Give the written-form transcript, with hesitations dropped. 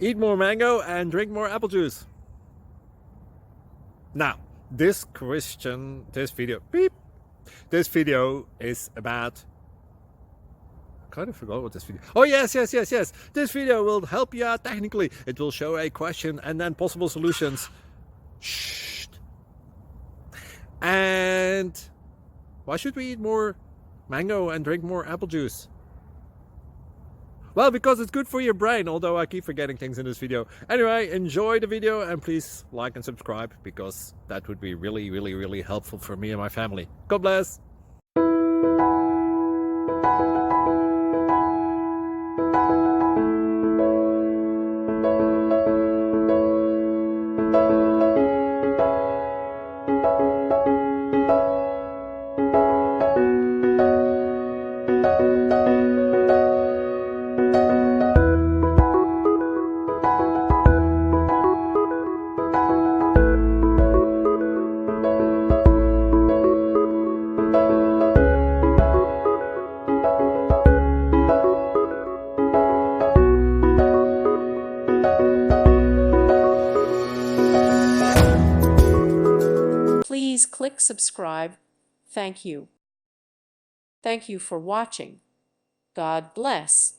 Eat more mango and drink more apple juice. Now, this video is about, I kind of forgot what this video. Oh yes. This video will help you out technically. It will show a question and then possible solutions. Shh. And why should we eat more mango and drink more apple juice? Well, because it's good for your brain, although I keep forgetting things in this video. Anyway, enjoy the video and please like and subscribe, because that would be really helpful for me and my family. God bless! Please click subscribe. Thank you. Thank you for watching. God bless.